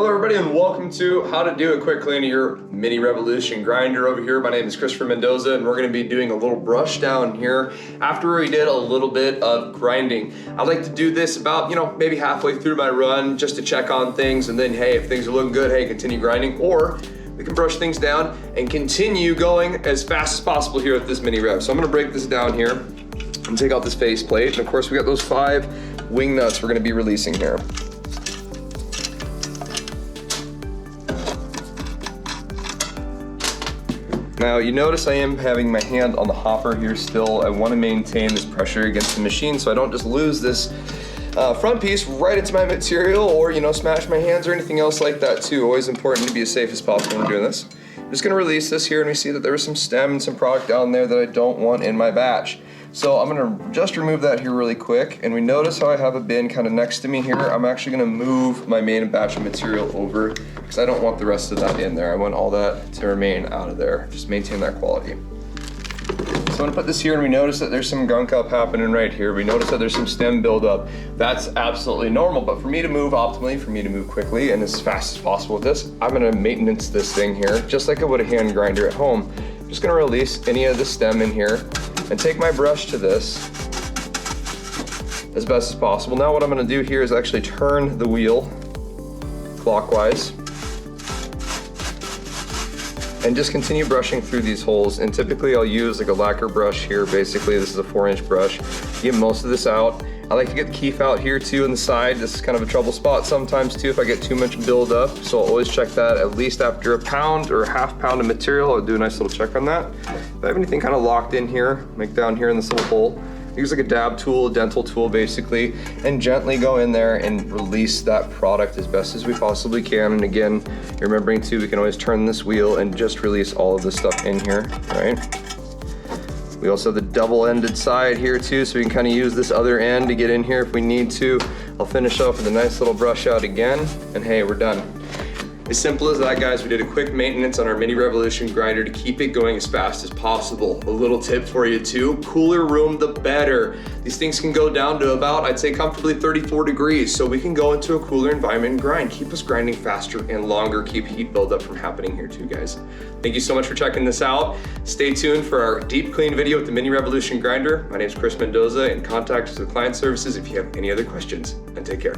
Hello everybody and welcome to how to do a quick clean of your mini revolution grinder over here. My name is Christopher Mendoza and we're going to be doing a little brush down here after we did a little bit of grinding. I like to do this about, maybe halfway through my run just to check on things, and then hey, if things are looking good, hey, continue grinding, or we can brush things down and continue going as fast as possible here with this mini rev. So I'm going to break this down here and take out this face plate, and of course we got those 5 wing nuts we're going to be releasing here. Now you notice I am having my hand on the hopper here still. I want to maintain this pressure against the machine so I don't just lose this front piece right into my material, or smash my hands or anything else like that too. Always important to be as safe as possible when doing this. I'm just going to release this here, and we see that there was some stem and some product down there that I don't want in my batch. So I'm going to just remove that here really quick, and we notice how I have a bin kind of next to me here. I'm actually going to move my main batch of material over because I don't want the rest of that in there. I want all that to remain out of there. Just maintain that quality. So I'm going to put this here, and we notice that there's some gunk up happening right here. We notice that there's some stem buildup. That's absolutely normal, but for me to move optimally, for me to move quickly and as fast as possible with this, I'm going to maintenance this thing here just like I would a hand grinder at home. I'm just going to release any of the stem in here and take my brush to this as best as possible. Now what I'm going to do here is actually turn the wheel clockwise and just continue brushing through these holes. And typically I'll use like a lacquer brush here. Basically this is a 4-inch brush. Get most of this out. I like to get the keef out here too on the side. This is kind of a trouble spot sometimes too if I get too much build up. So I'll always check that at least after a pound or a half pound of material. I'll do a nice little check on that. If I have anything kind of locked in here, like down here in this little hole, use like a dab tool, a dental tool basically, and gently go in there and release that product as best as we possibly can. And again, remembering too, we can always turn this wheel and just release all of this stuff in here, right? We also have the double-ended side here too, so we can kind of use this other end to get in here if we need to. I'll finish off with a nice little brush out again, and hey, we're done. As simple as that, guys. We did a quick maintenance on our mini revolution grinder to keep it going as fast as possible. A little tip for you too, cooler room the better. These things can go down to about, I'd say comfortably 34 degrees, so we can go into a cooler environment and grind. Keep us grinding faster and longer, keep heat buildup from happening here too, guys. Thank you so much for checking this out. Stay tuned for our deep clean video with the mini revolution grinder. My name is Chris Mendoza, and contact us with client services if you have any other questions, and take care.